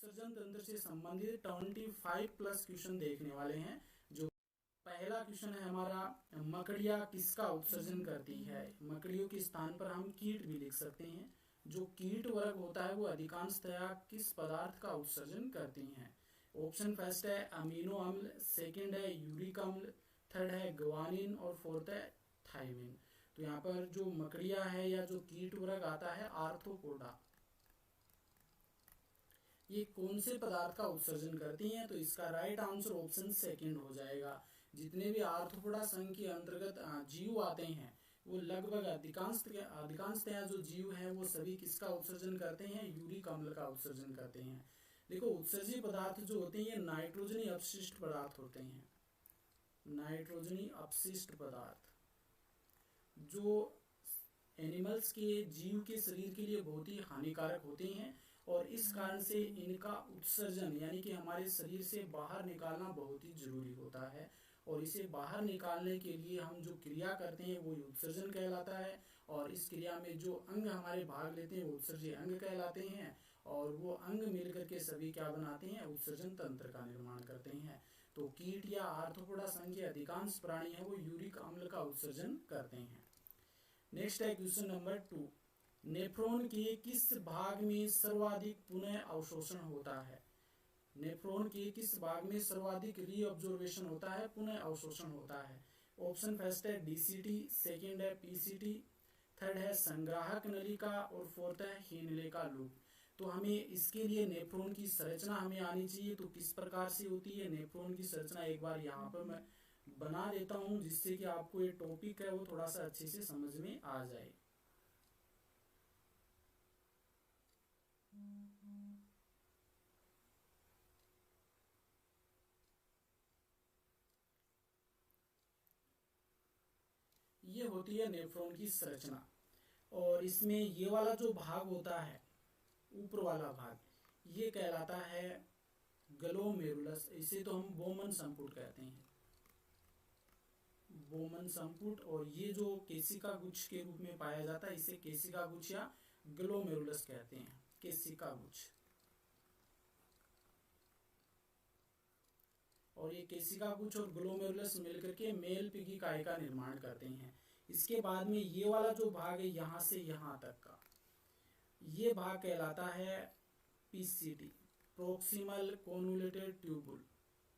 उत्सर्जन तंत्र से संबंधित 25 प्लस क्वेश्चन देखने वाले हैं। जो पहला क्वेश्चन है हमारा, मकड़ियाँ किसका उत्सर्जन करती है। मकड़ियों के स्थान पर हम कीट भी लिख सकते हैं। जो कीट वर्ग होता है वो अधिकांशतया किस पदार्थ का उत्सर्जन करती हैं। ऑप्शन फर्स्ट है अमीनो अम्ल, सेकंड है यूरिक अम्ल, थर्ड है ग्वानिन और फोर्थ है थायमिन। तो यहाँ पर जो मकड़ियाँ है या जो कीट वर्ग आता है आर्थ्रोपोडा, ये कौन से पदार्थ का उत्सर्जन करती हैं। तो इसका राइट आंसर ऑप्शन सेकंड हो जाएगा। जितने भी आर्थ्रोपोडा संघ के अंतर्गत जीव आते हैं वो लगभग अधिकांशतः जो जीव हैं वो सभी किसका उत्सर्जन करते हैं, यूरिक अम्ल का उत्सर्जन करते हैं। देखो उत्सर्जी पदार्थ जो होते हैं ये नाइट्रोजनी अपशिष्ट पदार्थ होते हैं। नाइट्रोजनी अपशिष्ट पदार्थ जो एनिमल्स के जीव के शरीर के लिए बहुत ही हानिकारक होते हैं और इस कारण से इनका उत्सर्जन यानी कि हमारे शरीर से बाहर निकालना बहुत ही जरूरी होता है। और इसे बाहर निकालने के लिए हम जो क्रिया करते हैं वो उत्सर्जन कहलाता है। और इस क्रिया में जो अंग हमारे भाग लेते हैं वो उत्सर्जी अंग कहलाते हैं। और वो अंग मिलकर के सभी क्या बनाते हैं, उत्सर्जन तंत्र का निर्माण करते हैं। तो कीट या आर्थ्रोपोडा संघ के अधिकांश प्राणी है वो यूरिक अम्ल का उत्सर्जन करते हैं। नेक्स्ट है क्वेश्चन नंबर 2, नेफ्रॉन के किस भाग में सर्वाधिक पुनः अवशोषण होता है। नेफ्रॉन के किस भाग में सर्वाधिक रीअब्जॉर्प्शन होता है, पुनः अवशोषण होता है। ऑप्शन फर्स्ट है डीसीटी, सेकंड है पीसीटी, थर्ड है संग्राहक नलिका और फोर्थ है हेनले का लूप। तो हमें इसके लिए नेफ्रॉन की संरचना हमें आनी चाहिए। तो किस प्रकार से होती है नेफ्रॉन की संरचना, एक बार यहाँ पर मैं बना देता हूँ जिससे कि आपको ये टॉपिक है वो थोड़ा सा अच्छे से समझ में आ जाए। ये होती है नेफ्रॉन की संरचना और इसमें ये वाला जो भाग होता है ऊपर वाला भाग ये कहलाता है ग्लोमेरुलस। इसे तो हम बोमन संपुट कहते हैं, बोमन संपुट। और ये जो केशिका गुच्छ के रूप में पाया जाता है इसे केशिका गुच्छ या ग्लोमेरुलस कहते हैं, केशिका गुच्छ। और ये केशिका गुच्छ और ग्लोमेरुलस मिलकर के मेल पिगी काय का निर्माण करते हैं। इसके बाद में ये वाला जो भाग है यहाँ से यहाँ तक का ये भाग कहलाता है पीसीटी, प्रोक्सिमल कोन्वोल्यूटेड ट्यूबुल।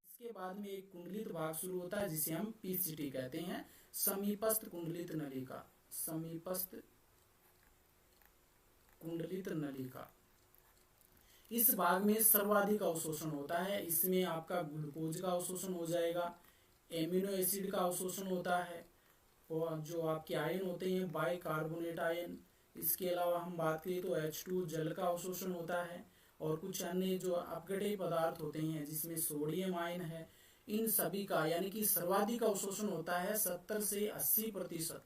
इसके बाद में एक कुंडलित भाग शुरू होता है जिसे हम पीसीटी कहते हैं, समीपस्थ कुंडलित नलिका, समीपस्थ कुंडलित नलिका। इस भाग में सर्वाधिक अवशोषण होता है। इसमें आपका ग्लूकोज का अवशोषण हो जाएगा, एमिनो एसिड का अवशोषण होता है और जो आपके आयन होते हैं बाइकार्बोनेट आयन। इसके अलावा हम बात करें तो H2 जल का अवशोषण होता है और कुछ अन्य जो अपघटनीय पदार्थ होते हैं जिसमें सोडियम आयन है, इन सभी का यानी कि सर्वाधिक अवशोषण होता है 70 से 80%।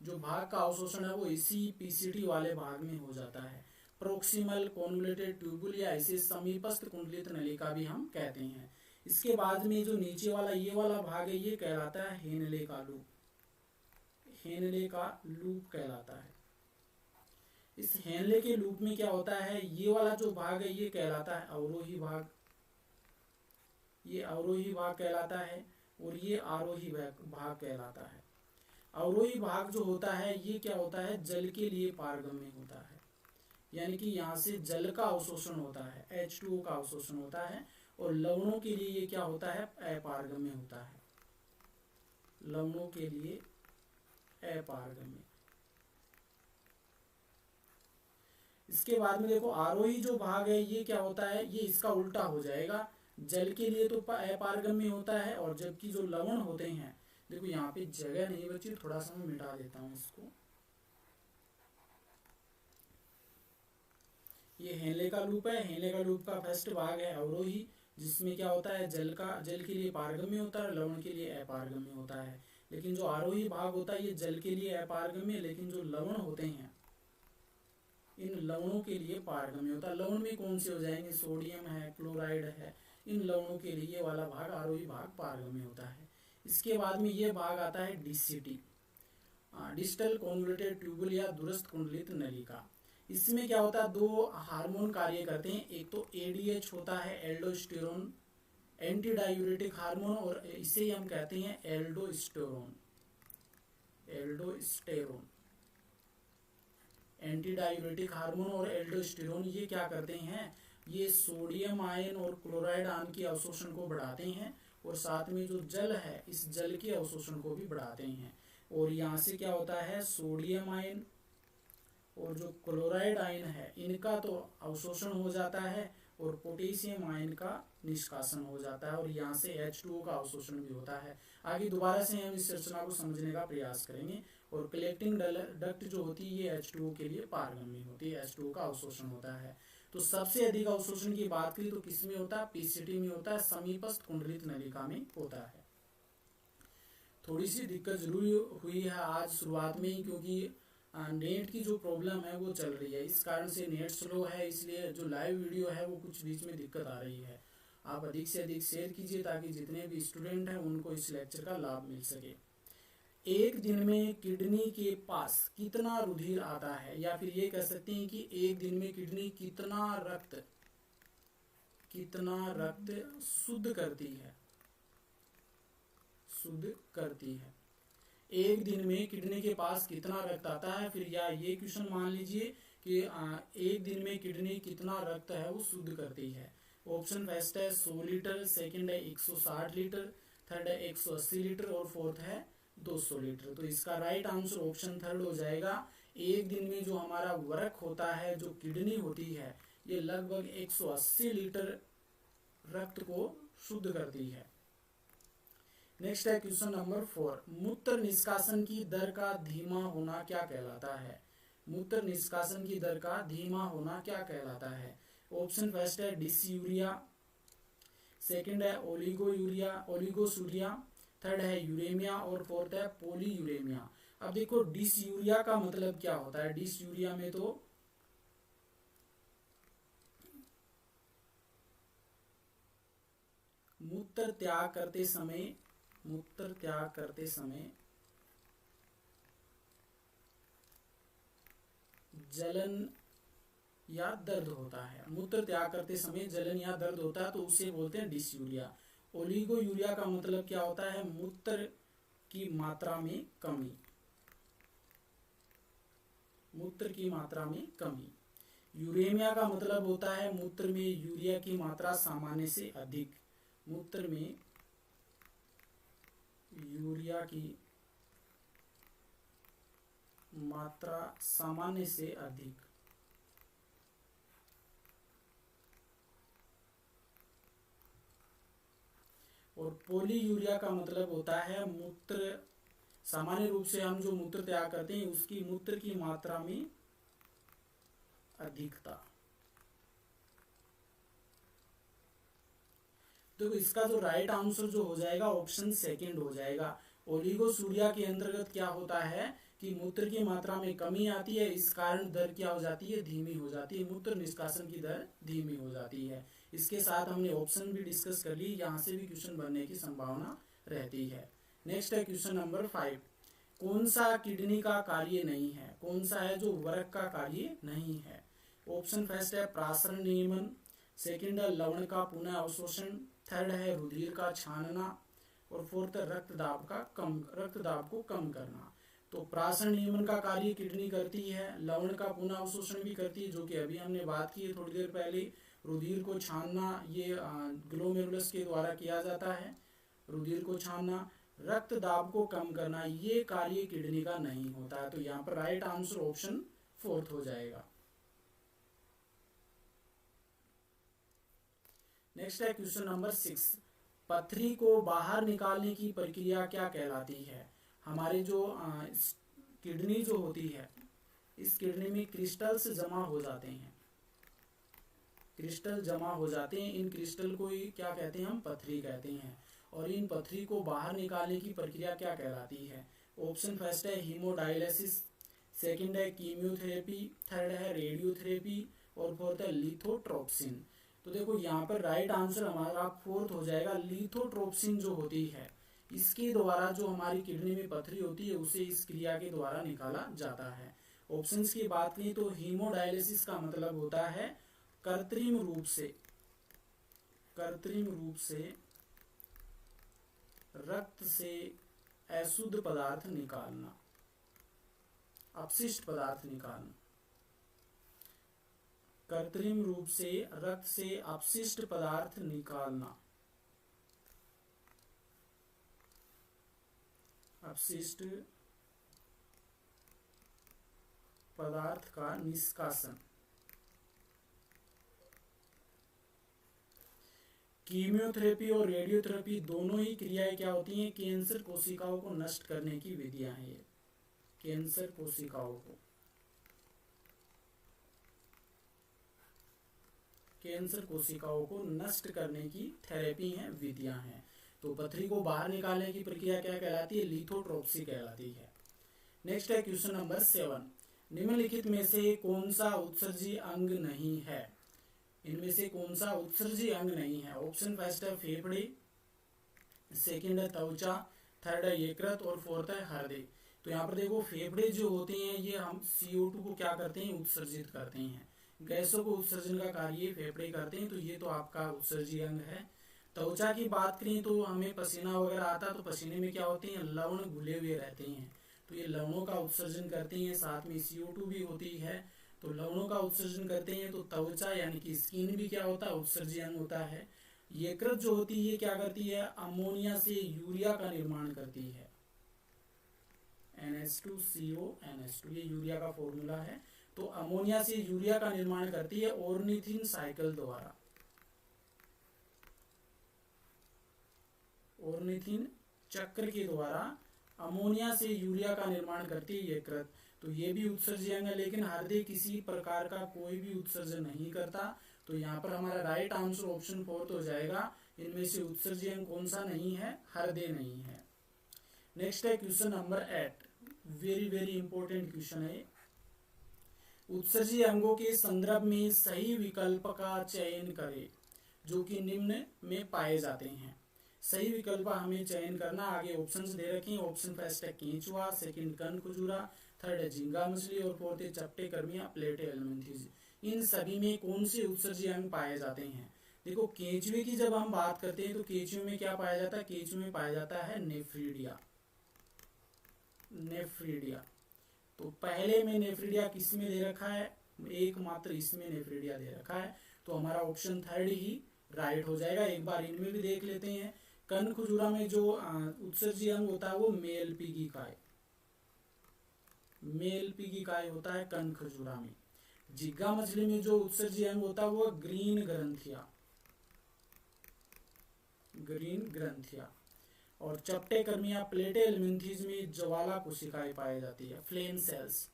जो भाग का अवशोषण है वो इसी पीसीटी वाले भाग में हो जाता है, प्रोक्सिमल कोन्वोल्यूटेड ट्यूबुल या इसे समीपस्थ कुंडलित नलिका भी हम कहते हैं। इसके बाद में जो नीचे वाला ये वाला भाग है ये कहलाता है हेनले का लूप, हेनले का लूप कहलाता है। इस हेनले के लूप में क्या होता है, ये वाला जो भाग है ये कहलाता है अवरोही भाग, ये अवरोही भाग कहलाता है और ये आरोही भाग कहलाता है। अवरोही भाग जो होता है ये क्या होता है, जल के लिए पारगम्य होता है, यानी कि यहाँ से जल का अवशोषण होता है, H2O का अवशोषण होता है। और लवणों के लिए ये क्या होता है, अपारगम्य होता है, लवणों के लिए अपारगम्य। इसके बाद में देखो आरोही जो भाग है ये क्या होता है, ये इसका उल्टा हो जाएगा, जल के लिए तो अपारगम्य होता है और जबकि जो लवण होते हैं, देखो यहाँ पे जगह नहीं बची, थोड़ा सा मैं मिटा देता हूँ इसको। ये हेनले का लूप है, हेनले का लूप का फर्स्ट भाग है अवरोही जिसमें क्या होता है जल के लिए पारगम्य होता है, लवण के लिए अपारगम्य होता है। लेकिन जो आरोही भाग होता है ये जल के लिए अपारगम्य, लेकिन जो लवण होते हैं इन लवणों के लिए पारगम्य होता है। लवण में कौन से हो जाएंगे, सोडियम है, क्लोराइड है, इन लवणों के लिए ये वाला भाग आरोही भाग पारगम्य होता है। इसके बाद में ये भाग आता है डीसीटी, डिस्टल कॉन्वोल्यूटेड ट्यूबुल या दूरस्थ कुंडलित नलिका। इसमें क्या होता है, दो हार्मोन कार्य करते हैं। एक तो एडीएच होता है, एल्डोस्टेरोन, एंटी डायूरेटिक हार्मोन, और इसे हम कहते हैं aldosterone. Aldosterone, anti diuretic hormone और एल्डोस्टेरोन ये क्या करते हैं, ये सोडियम आयन और क्लोराइड आयन के अवशोषण को बढ़ाते हैं, और साथ में जो जल है इस जल के अवशोषण को भी बढ़ाते हैं। और यहाँ से क्या होता है, सोडियम आयन और जो क्लोराइड आयन है इनका तो अवशोषण हो जाता है, और पोटेशियम आयन का निष्कासन हो जाता है, और यहाँ से H2O का अवशोषण भी होता है। आगे दोबारा से हम इस रचना को समझने का प्रयास करेंगे। और कलेक्टिंग डक्ट जो होती है ये H2O के लिए पारगम्य होती है, H2O का अवशोषण होता है। तो सबसे अधिक अवशोषण की बात करें तो किसमें होता है, पीसीटी में होता है, समीपस्थ कुंडलित नलिका में होता है। थोड़ी सी दिक्कत जरूर हुई है आज शुरुआत में ही, क्योंकि नेट की जो प्रॉब्लम है वो चल रही है, इस कारण से नेट स्लो है, इसलिए जो लाइव वीडियो है वो कुछ बीच में दिक्कत आ रही है। आप अधिक से अधिक शेयर कीजिए ताकि जितने भी स्टूडेंट हैं उनको इस लेक्चर का लाभ मिल सके। एक दिन में किडनी के पास कितना रुधिर आता है, या फिर ये कह सकते हैं कि एक दिन में किडनी कितना रक्त शुद्ध करती है, एक दिन में किडनी के पास कितना रक्त आता है। फिर या ये क्वेश्चन मान लीजिए कि एक दिन में किडनी कितना रक्त है वो शुद्ध करती है। ऑप्शन फर्स्ट है 100 लीटर, सेकंड है 160 लीटर, थर्ड है 180 लीटर, और फोर्थ है 200 लीटर। तो इसका राइट आंसर ऑप्शन थर्ड हो जाएगा। एक दिन में जो हमारा वर्क होता है, जो किडनी होती है, ये लगभग 180 लीटर रक्त को शुद्ध करती है। नेक्स्ट है क्वेश्चन नंबर 4, मूत्र निष्कासन की दर का धीमा होना क्या कहलाता है। मूत्र निष्कासन की दर का धीमा होना क्या कहलाता है। ऑप्शन फर्स्ट है डिसयूरिया, सेकंड है ओलिगोसूरिया, थर्ड है यूरेमिया, और फोर्थ है पॉलीयूरेमिया। अब देखो डिसयूरिया का मतलब क्या होता है। डिसयूरिया में तो मूत्र त्याग करते समय जलन या दर्द होता है। मूत्र त्याग करते समय जलन या दर्द होता है तो उसे बोलते हैं डिसयूरिया। ओलिगोयूरिया का मतलब क्या होता है, मूत्र की मात्रा में कमी। यूरेमिया का मतलब होता है मूत्र में यूरिया की मात्रा सामान्य से अधिक। मूत्र में यूरिया की मात्रा सामान्य से अधिक। और पॉलीयूरिया का मतलब होता है मूत्र, सामान्य रूप से हम जो मूत्र त्याग करते हैं उसकी मूत्र की मात्रा में अधिकता। तो इसका जो राइट आंसर जो हो जाएगा ऑप्शन सेकंड हो जाएगा। ओलिगोसूरिया के अंतर्गत क्या होता है कि मूत्र की मात्रा में कमी आती है, इस कारण दर क्या हो जाती है, धीमी हो जाती है, मूत्र निष्कासन की दर धीमी हो जाती है। इसके साथ हमने ऑप्शन भी डिस्कस कर ली, यहाँ से भी क्वेश्चन बनने की संभावना रहती है। नेक्स्ट है क्वेश्चन नंबर 5, कौन सा किडनी का कार्य नहीं है, कौन सा है जो वर्क का कार्य नहीं है। ऑप्शन फर्स्ट है प्रासरण नियमन, सेकंड है लवण का पुनः अवशोषण, थर्ड है रुधिर का छानना, और फोर्थ रक्तदाब को कम करना। तो प्रासरण नियमन का कार्य किडनी करती है, लवण का पुनः अवशोषण भी करती है जो कि अभी हमने बात की है थोड़ी देर पहले। रुधिर को छानना ये ग्लोमेरुलस के द्वारा किया जाता है, रुधिर को छानना। रक्तदाब को कम करना ये कार्य किडनी का नहीं होता है। तो यहाँ पर राइट आंसर ऑप्शन फोर्थ हो जाएगा। नेक्स्ट है क्वेश्चन नंबर 6, पथरी को बाहर निकालने की प्रक्रिया क्या कहलाती है। हमारे जो किडनी जो होती है, इस किडनी में क्रिस्टल्स जमा हो जाते हैं, इन क्रिस्टल को ही क्या कहते हैं, हम पथरी कहते हैं। और इन पथरी को बाहर निकालने की प्रक्रिया क्या कहलाती है। ऑप्शन फर्स्ट है हीमोडायलिसिस, सेकंड है कीमियोथेरेपी, थर्ड है रेडियोथेरेपी, और फोर्थ है लिथोट्रोप्सिन। तो देखो यहाँ पर राइट आंसर हमारा फोर्थ हो जाएगा। लिथोट्रोप्सिन जो होती है इसके द्वारा जो हमारी किडनी में पथरी होती है उसे इस क्रिया के द्वारा निकाला जाता है। ऑप्शंस की बात करें तो हीमोडायलिसिस का मतलब होता है कृत्रिम रूप से रक्त से अशुद्ध पदार्थ निकालना, अपशिष्ट पदार्थ निकालना। कृत्रिम रूप से रक्त से अपशिष्ट पदार्थ निकालना, अपशिष्ट पदार्थ का निष्कासन। कीमियोथेरेपी और रेडियोथेरेपी दोनों ही क्रियाएं क्या होती हैं? कैंसर कोशिकाओं को नष्ट करने की विधियां हैं। ये कैंसर कोशिकाओं को नष्ट करने की थेरेपी हैं, विधियां हैं। तो पथरी को बाहर निकालने की प्रक्रिया क्या कहलाती है? लिथोट्रोप्सी कहलाती है। नेक्स्ट है क्वेश्चन नंबर 7, निम्नलिखित में से कौन सा उत्सर्जी अंग नहीं है? इनमें से कौन सा उत्सर्जी अंग नहीं है? ऑप्शन फर्स्ट है फेफड़े, सेकंड है त्वचा, थर्ड है यकृत और फोर्थ है हृदय। तो यहाँ पर देखो फेफड़े जो होते हैं ये हम CO2 को क्या करते हैं? उत्सर्जित करते हैं। गैसों को उत्सर्जन का कार्य फेफड़े करते हैं, तो ये तो आपका उत्सर्जी अंग है। त्वचा की बात करें तो हमें पसीना वगैरह आता, तो पसीने में क्या होते हैं? लवण घुले हुए रहते हैं, तो ये लवणों का उत्सर्जन करते हैं। साथ में CO2 भी होती है, तो लवणों का उत्सर्जन करते हैं। तो त्वचा यानी कि स्किन भी क्या होता है? उत्सर्जी अंग होता है। यकृत जो होती है ये क्या करती है? अमोनिया से यूरिया का निर्माण करती है, NH2CO NH2, ये यूरिया का फॉर्मूला है। तो अमोनिया से यूरिया का निर्माण करती है ऑर्निथिन साइकिल द्वारा, ऑर्निथिन चक्र के द्वारा अमोनिया से यूरिया का निर्माण करती है यकृत। तो ये भी उत्सर्जी अंग है, लेकिन हृदय किसी प्रकार का कोई भी उत्सर्जन नहीं करता। तो यहाँ पर हमारा राइट आंसर ऑप्शन 4 हो जाएगा। इनमें से उत्सर्जी अंग कौन सा नहीं है? हृदय नहीं है। नेक्स्ट है question number 8, very very important question है। उत्सर्जी अंगों के संदर्भ में सही विकल्प का चयन करें जो कि निम्न में पाए जाते हैं। सही विकल्प हमें चयन करना। आगे ऑप्शंस दे रखे हैं। ऑप्शन फर्स्ट है केंचुआ, सेकंड कनखजूरा, थर्ड है झींगा मछली और फोर्थ है चपटे कर्मिया प्लेटे एलमेंथिस। इन सभी में कौन से उत्सर्जी अंग पाए जाते हैं? देखो केंचुए की जब हम बात करते हैं तो केंचुए में क्या पाया जाता है? केंचुए में पाया जाता है नेफ्रीडिया। तो पहले में नेफ्रीडिया किस में दे रखा है? एकमात्र इसमें नेफ्रीडिया दे रखा है। तो हमारा ऑप्शन थर्ड ही राइट हो जाएगा। एक बार इनमें भी देख लेते हैं। कनखजूरा में जो उत्सर्जी अंग होता है वो मेल पीगी काय होता है कनखजूरा में। झींगा मछली में जो उत्सर्जी अंग होता है वो ग्रीन ग्रंथिया। और चपटे कर्मिया प्लेटे एलमेंथिस में ज्वाला कोशिकाएं पाई जाती है, फ्लेम सेल्स,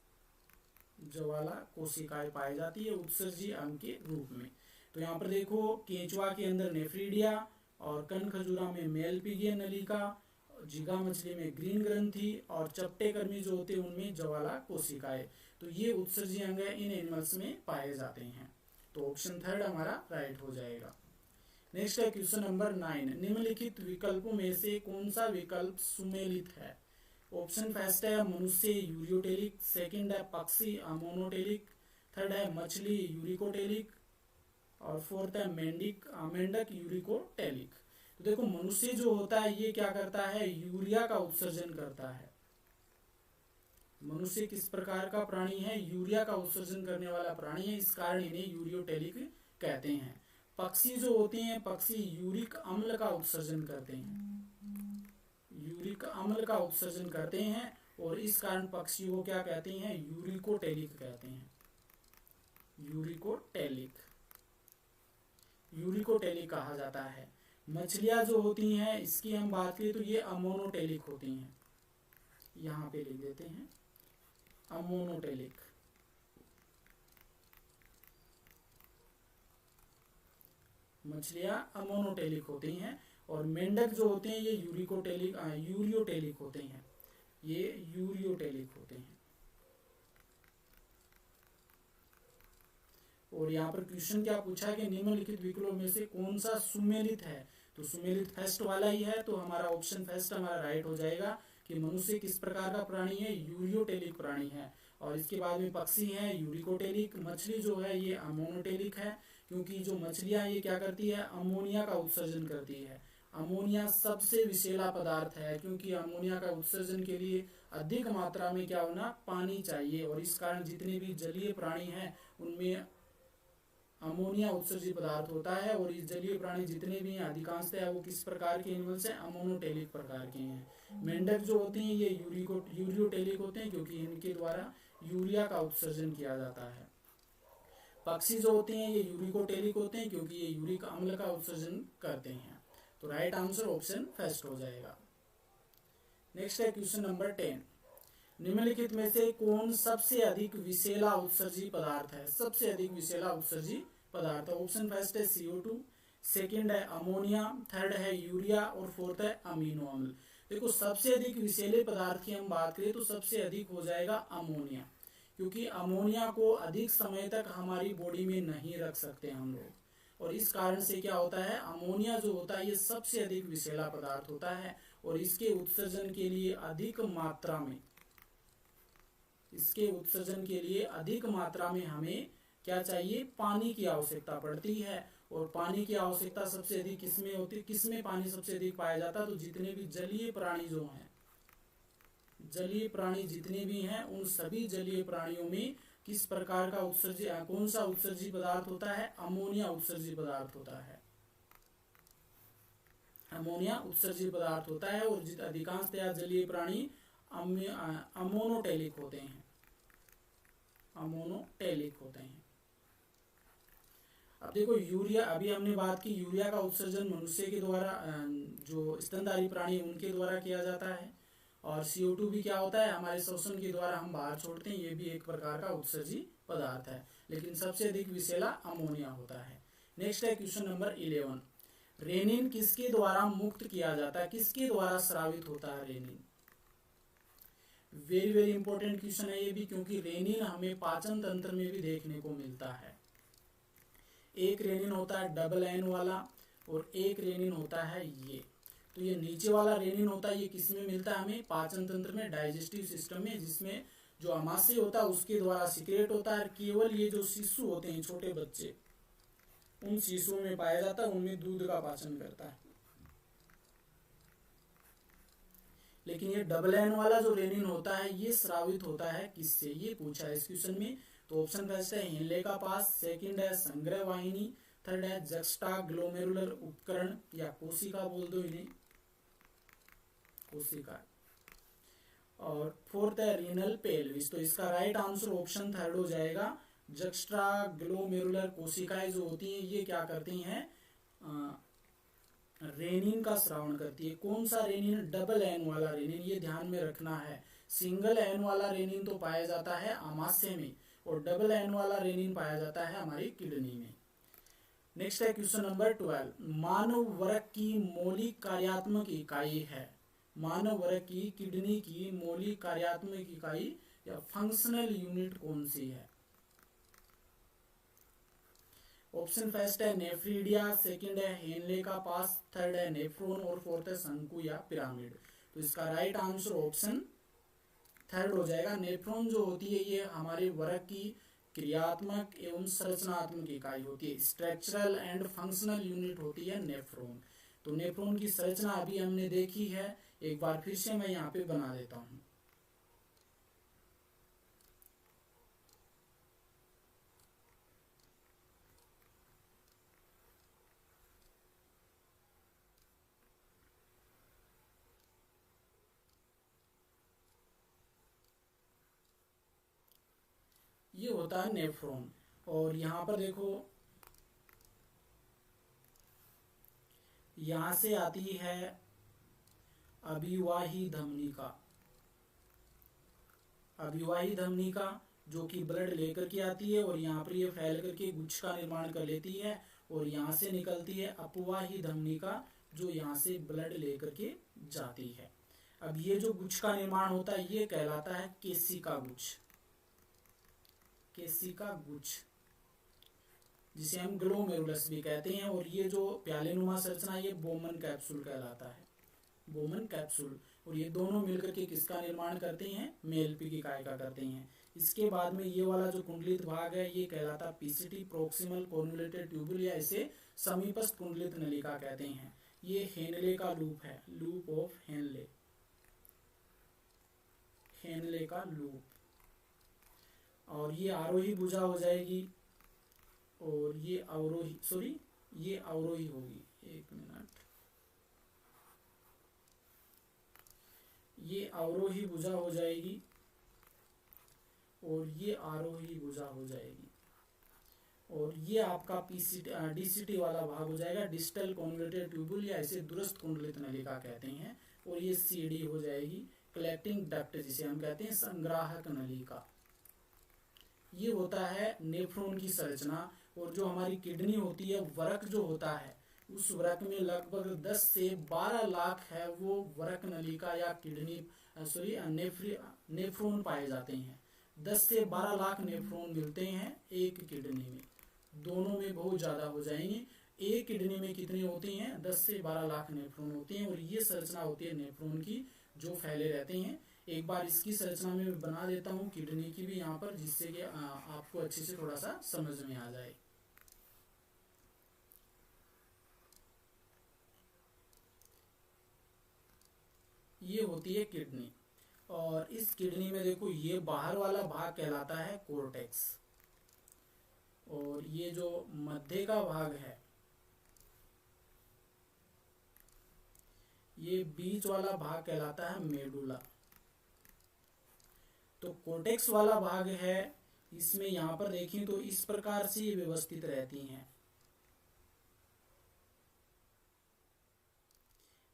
ज्वाला कोशिकाएं पाई जाती है उत्सर्जी अंग के रूप में। तो यहाँ पर देखो केंचुआ के अंदर नेफ्रीडिया और कनखजूरा में मेलपीगिया नलिका, झींगा मछली में ग्रीन ग्रंथि और चपटे कर्मी जो होते हैं उनमें ज्वाला कोशिकाएं। तो ये उत्सर्जी अंग इन एनिमल्स में पाए जाते हैं। तो ऑप्शन थर्ड हमारा राइट हो जाएगा। नेक्स्ट है क्वेश्चन नंबर 9, निम्नलिखित विकल्पों में से कौन सा विकल्प सुमेलित है? ऑप्शन फर्स्ट है मनुष्य यूरियोटेलिक, सेकंड है पक्षी अमोनोटेलिक, थर्ड है मछली यूरिकोटेलिक और फोर्थ है मेंढक यूरिकोटेलिक। तो देखो मनुष्य जो होता है ये क्या करता है? यूरिया का उत्सर्जन करता है। मनुष्य किस प्रकार का प्राणी है? यूरिया का उत्सर्जन करने वाला प्राणी है, इस कारण इन्हें यूरियोटेलिक कहते हैं। पक्षी जो होते हैं पक्षी यूरिक अम्ल का उत्सर्जन करते हैं, और इस कारण पक्षियों को क्या कहते हैं? यूरिकोटेलिक कहते हैं। यूरिकोटेलिक कहा जाता है। मछलियां जो होती हैं इसकी हम बात करें तो ये अमोनोटेलिक होती हैं। यहाँ पे लिख देते हैं अमोनोटेलिक। मछलियां अमोनोटेलिक होती हैं और मेंढक जो होते हैं ये यूरियोटेलिक होते हैं। और यहाँ पर क्वेश्चन क्या पूछा है कि निम्नलिखित विकल्पों में से कौन सा सुमेलित है? तो सुमेलित फर्स्ट वाला ही है। तो हमारा ऑप्शन फर्स्ट हमारा राइट हो जाएगा कि मनुष्य किस प्रकार का प्राणी है? यूरियोटेलिक प्राणी है। और इसके बाद में पक्षी है यूरिकोटेलिक, मछली जो है ये अमोनोटेलिक है, क्योंकि जो मछलियां ये क्या करती है, अमोनिया का उत्सर्जन करती है। अमोनिया सबसे विषैला पदार्थ है, क्योंकि अमोनिया का उत्सर्जन के लिए अधिक मात्रा में क्या होना, पानी चाहिए, और इस कारण जितने भी जलीय प्राणी हैं उनमें अमोनिया उत्सर्जित पदार्थ होता है। और इस जलीय प्राणी जितने भी हैं अधिकांशतः वो किस प्रकार के एनिमल्स हैं, अमोनोटेलिक प्रकार के हैं। मेंढक जो होते हैं ये यूरियोटेलिक होते हैं, क्योंकि इनके द्वारा यूरिया का उत्सर्जन किया जाता है। पक्षी जो होते हैं ये यूरिकोटेलिक होते हैं, क्योंकि ये यूरिक अम्ल का उत्सर्जन करते हैं। तो राइट आंसर ऑप्शन फर्स्ट हो जाएगा। नेक्स्ट है क्वेश्चन नंबर 10, निम्नलिखित में से कौन सबसे अधिक विषैला उत्सर्जी पदार्थ है। सबसे अधिक विषैला उत्सर्जी पदार्थ, ऑप्शन फर्स्ट है CO2, सेकंड है अमोनिया, थर्ड है यूरिया और फोर्थ है अमीनो अम्ल। देखो सबसे अधिक विषैले पदार्थ की हम बात करें तो सबसे अधिक हो जाएगा अमोनिया, क्योंकि अमोनिया को अधिक समय तक हमारी बॉडी में नहीं रख सकते हम लोग, और इस कारण से क्या होता है, अमोनिया जो होता है ये सबसे अधिक विषैला पदार्थ होता है, और इसके उत्सर्जन के लिए अधिक मात्रा में हमें क्या चाहिए, पानी की आवश्यकता पड़ती है। और पानी की आवश्यकता सबसे अधिक किसमें होती है, किसमें पानी सबसे अधिक पाया जाता है, तो जितने भी जलीय प्राणी जो हैं, जलीय प्राणी जितने भी हैं उन सभी जलीय प्राणियों में किस प्रकार का कौन सा उत्सर्जी पदार्थ होता है, अमोनिया उत्सर्जी पदार्थ होता है। अमोनिया उत्सर्जी पदार्थ होता है, और अधिकांशतः जलीय प्राणी अमोनोटेलिक होते हैं, अमोनोटेलिक होते हैं। अब देखो यूरिया, अभी हमने बात की यूरिया का उत्सर्जन मनुष्य के द्वारा, जो स्तनधारी प्राणी उनके द्वारा किया जाता है, और CO2 भी क्या होता है, हमारे श्वसन के द्वारा हम बाहर छोड़ते हैं, ये भी एक प्रकार का उत्सर्जी पदार्थ है, लेकिन सबसे अधिक विषैला अमोनिया होता है। नेक्स्ट है क्वेश्चन नंबर 11, रेनिन किसके द्वारा मुक्त किया जाता है, किसके द्वारा स्रावित होता है renin. Very very important question है ये भी, क्योंकि रेनिन हमें पाचन तंत्र में भी देखने को मिलता है। एक रेनिन होता है डबल एन वाला, और एक रेनिन होता है ये, तो ये नीचे वाला रेनिन होता है ये किसमें मिलता है हमें, पाचन तंत्र में, डाइजेस्टिव सिस्टम में, जिसमें जो आमाशय होता है उसके द्वारा सिक्रेट होता है। केवल ये जो शिशु होते हैं, छोटे बच्चे, उन शिशुओं में पाया जाता है, उनमें दूध का पाचन करता है। लेकिन ये डबल एन वाला जो रेनिन होता है ये स्रावित होता है किससे, ये पूछा है इस क्वेश्चन में। तो ऑप्शन फर्स्ट है हेनले का पास, सेकंड है संग्रह वाहिनी, थर्ड है जक्स्टा ग्लोमेरुलर उपकरण, या कोशिका बोल दो इन्हें, कोशिका, और फोर्थ है रीनल पेल्विस। तो इसका राइट आंसर ऑप्शन थर्ड हो जाएगा। जक्स्ट्रा ग्लोमेरुलर कोशिकाएं जो होती हैं ये क्या करती हैं, रेनिन का स्रावण करती है। कौन सा रेनिन, डबल एन वाला रेनिन, ये ध्यान में रखना है। सिंगल एन वाला रेनिन तो पाया जाता है आमाशय में, और डबल एन वाला रेनिन पाया जाता है हमारी किडनी में। नेक्स्ट है क्वेश्चन नंबर 12, मानव वर्ग की मौलिक कार्यात्मक इकाई है। मानव वर्ग की किडनी की मौलिक कार्यात्मक इकाई या फंक्शनल यूनिट कौन सी है। ऑप्शन फर्स्ट है नेफ्रीडिया, सेकंड है हेनले का पास, थर्ड है नेफ्रॉन, और फोर्थ है शंकु या पिरामिड। तो इसका राइट आंसर ऑप्शन थर्ड हो जाएगा। नेफ्रॉन जो होती है ये हमारे वर्ग की क्रियात्मक एवं संरचनात्मक इकाई होती है, स्ट्रक्चरल एंड फंक्शनल यूनिट होती है नेफ्रॉन। तो नेफ्रॉन की संरचना अभी हमने देखी है, एक बार फिर से मैं यहाँ पे बना देता हूँ। ये होता है नेफ्रॉन, और यहाँ पर देखो यहाँ से आती है अभिवाही धमनिका। अभिवाही धमनिका जो कि ब्लड लेकर के आती है, और यहाँ पर ये फैल करके गुच्छ का निर्माण कर लेती है, और यहाँ से निकलती है अपवाही धमनिका जो यहाँ से ब्लड लेकर के जाती है। अब ये जो गुच्छ का निर्माण होता है ये कहलाता है केशिका गुच्छ, केशिका गुच्छ, जिसे हम ग्लोमेरुलस भी कहते हैं। और ये जो प्यालेनुमा संरचना ये बोमन कैप्सूल कहलाता है, बोमन कैप्सूल। और ये दोनों मिलकर के किसका निर्माण करते हैं, मेलपी की इकाई का करते हैं। इसके बाद में ये वाला जो कुंडलित भाग है ये कहलाता पीसीटी, प्रोक्सिमल कॉन्वोल्यूटेड ट्यूबुल, या इसे समीपस्थ कुंडलित नलिका कहते हैं। ये हेनले का लूप है, लूप ऑफ हेनले, हेनले का लूप। और ये आरोही भुजा हो जाएगी और ये अवरोही, सॉरी ये अवरोही होगी, एक मिनट, ये अवरोही भुजा हो जाएगी और ये आरोही भुजा हो जाएगी। और ये आपका पीसीटी डीसीटी वाला भाग हो जाएगा, डिस्टल कॉन्वोल्यूटेड ट्यूबुल, या इसे दूरस्थ कुंडलित नलिका कहते हैं। और ये सीडी हो जाएगी, कलेक्टिंग डक्ट जिसे हम कहते हैं, संग्राहक नलिका। ये होता है नेफ्रॉन की संरचना। और जो हमारी किडनी होती है, वरक जो होता है, उस वरक में लगभग 10 से 12 लाख है वो वरक नलिका या किडनी सॉरी नेफ्रॉन पाए जाते हैं। 10 से 12 लाख नेफ्रॉन मिलते हैं एक किडनी में, दोनों में बहुत ज़्यादा हो जाएंगे। एक किडनी में कितनी होती हैं? 10 से 12 लाख नेफ्रॉन होती हैं। और ये संरचना होती है नेफ्रॉन की, जो फैले रहते हैं। एक बार इसकी संरचना में बना देता हूँ किडनी की भी यहाँ पर, जिससे कि आपको अच्छे से थोड़ा सा समझ में आ जाए। ये होती है किडनी। और इस किडनी में देखो, ये बाहर वाला भाग कहलाता है कोर्टेक्स, और ये जो मध्य का भाग है, ये बीच वाला भाग कहलाता है मेडुला। तो कोर्टेक्स वाला भाग है, इसमें यहां पर देखें तो इस प्रकार से ये व्यवस्थित रहती हैं।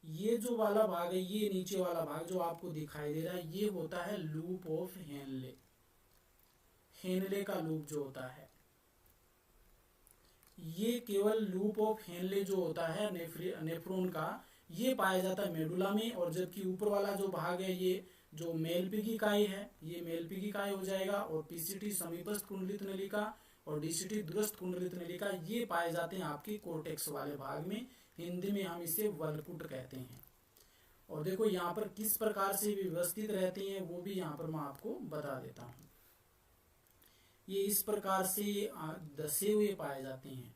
ये जो वाला भाग है, ये नीचे वाला भाग जो आपको दिखाई दे रहा है, ये होता है लूप ऑफ हेनले, हेनले का लूप जो होता है। ये केवल लूप ऑफ हेनले जो होता है नेफ्रॉन का, ये पाया जाता है मेडुला में। और जबकि ऊपर वाला जो भाग है, ये जो मेलपिगी इकाई है, ये मेलपिगी इकाई हो जाएगा। और पीसीटी समीपस्थ कुंडलित नलिका और डीसीटी दूरस्थ कुंडलित नलिका, ये पाए जाते हैं आपके कोर्टेक्स वाले भाग में। हिंदी में हम इसे वलकुट कहते हैं। और देखो यहाँ पर किस प्रकार से व्यवस्थित रहती हैं, वो भी यहाँ पर मैं आपको बता देता हूँ। ये इस प्रकार से दसे हुए पाए जाते हैं,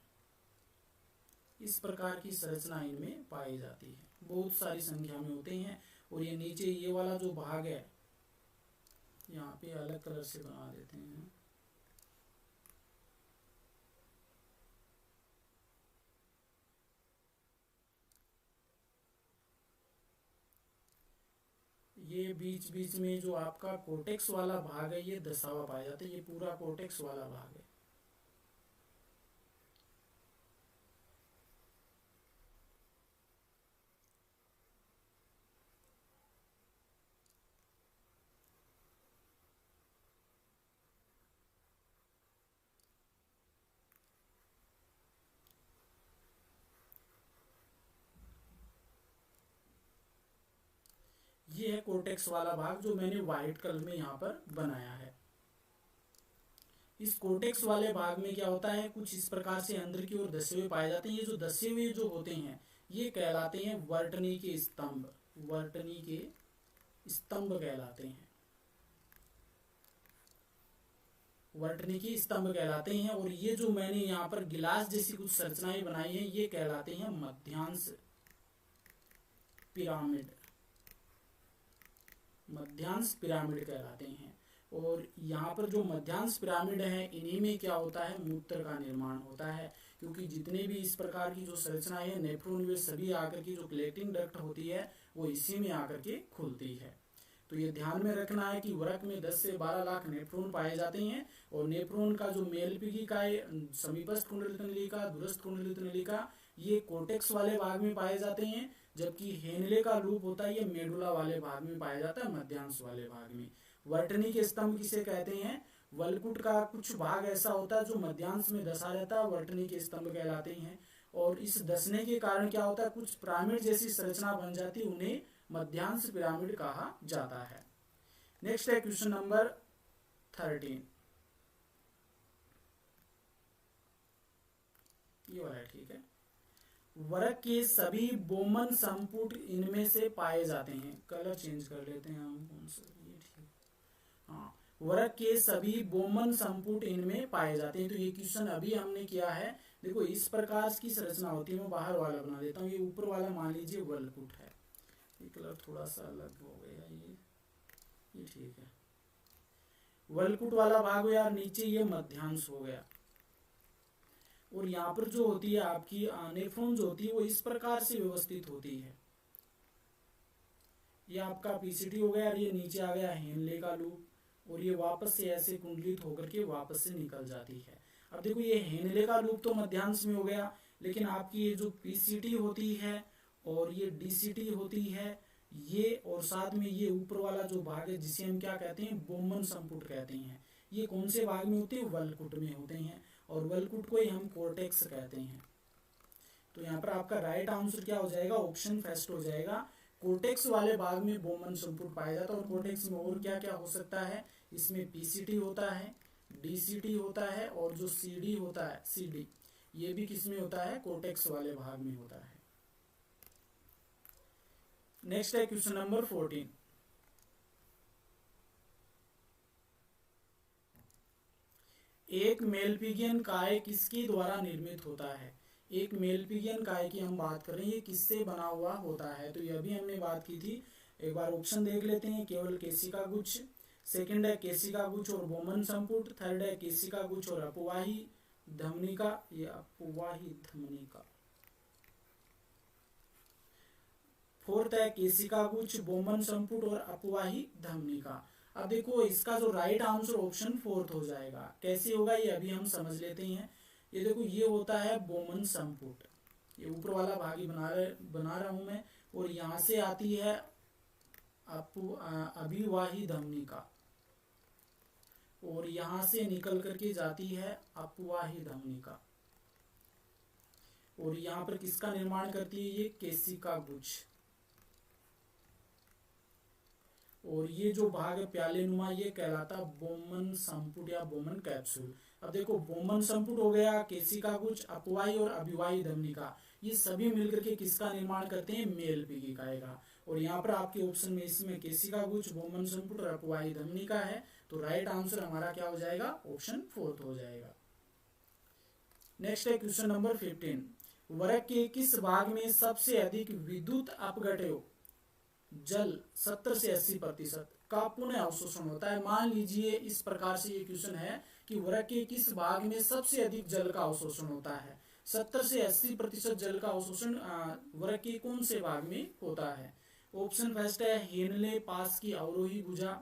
इस प्रकार की संरचना इनमें पाई जाती है, बहुत सारी संख्या में होते हैं। और ये नीचे ये वाला जो भाग है, यहाँ पे अलग कलर से बना देते हैं। ये बीच बीच में जो आपका कोर्टेक्स वाला भाग है, ये दसा हुआ पाया जाता है। ये पूरा कोर्टेक्स वाला भाग है। ये है कोर्टेक्स वाला भाग जो मैंने व्हाइट कलर में यहाँ पर बनाया है। इस कोर्टेक्स वाले भाग में क्या होता है, कुछ इस प्रकार से अंदर की ओर दसे हुए पाए जाते हैं। ये जो दसे हुए जो होते हैं, ये कहलाते हैं वर्टनी के स्तंभ, वर्टनी के स्तंभ कहलाते हैं, वर्टनी के स्तंभ कहलाते हैं। और ये जो मैंने यहाँ पर गिलास जैसी कुछ संरचनाएं बनाई हैं, ये कहलाते हैं मध्यांश पिरामिड, मध्यांश पिरामिड कहलाते हैं। और यहाँ पर जो मध्यांश पिरामिड है, इन्हीं में क्या होता है, मूत्र का निर्माण होता है। क्योंकि जितने भी इस प्रकार की जो संरचनाएं है नेफ्रॉन, वे सभी आकर की जो कलेक्टिंग डक्ट होती है, वो इसी में आकर के खुलती है। तो ये ध्यान में रखना है कि वरक में 10 से 12 लाख नेफ्रॉन पाए जाते हैं। और नेफ्रॉन का जो मेलपिगी का समीपस्थ कुंडलित नलिका, दूरस्थ कुंडलित नलिका, ये कोर्टेक्स वाले भाग में पाए जाते हैं। जबकि हेनले का लूप होता है, ये मेडुला वाले भाग में पाया जाता है, मध्यांश वाले भाग में। वर्टनी के स्तंभ किसे कहते हैं, वलकुट का कुछ भाग ऐसा होता है जो मध्यांश में दसा रहता है, वर्टनी के स्तंभ कहलाते हैं। और इस दसने के कारण क्या होता है, कुछ पिरामिड जैसी संरचना बन जाती है, उन्हें मध्यांश पिरामिड कहा जाता है। नेक्स्ट है क्वेश्चन नंबर 13, ये वाला है, ठीक है। वरक के सभी बोमन संपुट इनमें से पाए जाते हैं। कलर चेंज कर लेते हैं हम, कौन सा, ये ठीक। हाँ, वरक के सभी बोमन संपुट इनमें पाए जाते हैं। तो ये क्वेश्चन अभी हमने किया है। देखो इस प्रकार की संरचना होती है। मैं बाहर वाला बना देता हूँ। ये ऊपर वाला मान लीजिए वलकुट है। ये कलर थोड़ा सा अलग हो गया, ये ठीक है। वलकुट वाला भाग हो यार, नीचे ये मध्यांश हो गया। और यहाँ पर जो होती है आपकी नेफ्रॉन जो होती है वो इस प्रकार से व्यवस्थित होती है। ये आपका पीसीटी हो गया और ये नीचे आ गया हेनले का लूप, और ये वापस से ऐसे कुंडलित होकर के वापस से निकल जाती है। अब देखो ये हेनले का लूप तो मध्यांश में हो गया, लेकिन आपकी ये जो पीसीटी होती है और ये डीसीटी होती है, ये और साथ में ये ऊपर वाला जो भाग है जिसे हम क्या कहते हैं, बोमन संपुट कहते हैं, ये कौन से भाग में होते हैं, वलकुट में होते हैं। और वलकुट को ही हम कोर्टेक्स कहते हैं। तो यहाँ पर आपका राइट आंसर क्या हो जाएगा, ऑप्शन फर्स्ट हो जाएगा। कोर्टेक्स वाले भाग में बोमन संपुट पाया जाता है। और कोर्टेक्स में और क्या क्या हो सकता है, इसमें पीसीटी होता है, डीसीटी होता है, और जो सीडी होता है, सीडी, ये भी किसमें होता है, कोर्टेक्स वाले भाग में होता है। नेक्स्ट है क्वेश्चन नंबर 14। एक मेलपिगियन काय किसके द्वारा निर्मित होता है। एक मेलपिगियन काय की हम बात करें, ये किससे बना हुआ होता है। तो ये अभी हमने बात की थी। एक बार ऑप्शन देख लेते हैं। केवल केशिका गुच्छ, सेकंड है केशिका गुच्छ और बोमन संपुट, थर्ड है केशिका गुच्छ और अपवाही धमनिका, ये अपवाही धमनिका, फोर्थ है केशिका गुच्छ, बोमन संपुट और अपवाही धमनिका। अब देखो इसका जो राइट आंसर ऑप्शन फोर्थ हो जाएगा। कैसे होगा ये अभी हम समझ लेते हैं। ये देखो ये होता है बोमन संपुट, ये ऊपर वाला भाग ही बना रहा हूं मैं, और यहां से आती है अभिवाही धमनिका, और यहां से निकल करके जाती है अपवाही धमनिका, और यहां पर किसका निर्माण करती है, ये केशिका गुच्छ। और ये जो भाग है प्याले नुमा, ये कहलाता बोमन संपुट या बोमन कैप्सूल। अब देखो बोमन संपुट हो गया, केशिका गुच्छ, अपवाही और अभिवाही धमनिका, ये सभी मिलकर के किसका निर्माण करते हैं, मेल पीगिकाय का। और यहाँ पर आपके ऑप्शन में इसमें केशिका गुच्छ, बोमन संपुट और अपवाही धमनिका है। तो राइट आंसर हमारा क्या हो जाएगा, ऑप्शन फोर्थ हो जाएगा। नेक्स्ट है क्वेश्चन नंबर 15। वरक के किस भाग में सबसे अधिक विद्युत अपघटन जल 70 से 80% का पुनः अवशोषण होता है। मान लीजिए इस प्रकार से ये क्वेश्चन है कि वरक के किस भाग में सबसे अधिक जल का अवशोषण होता है। 70 से 80% जल का अवशोषण वरक के कौन से भाग में होता है। ऑप्शन फर्स्ट है हेनले पास की अवरोही भुजा,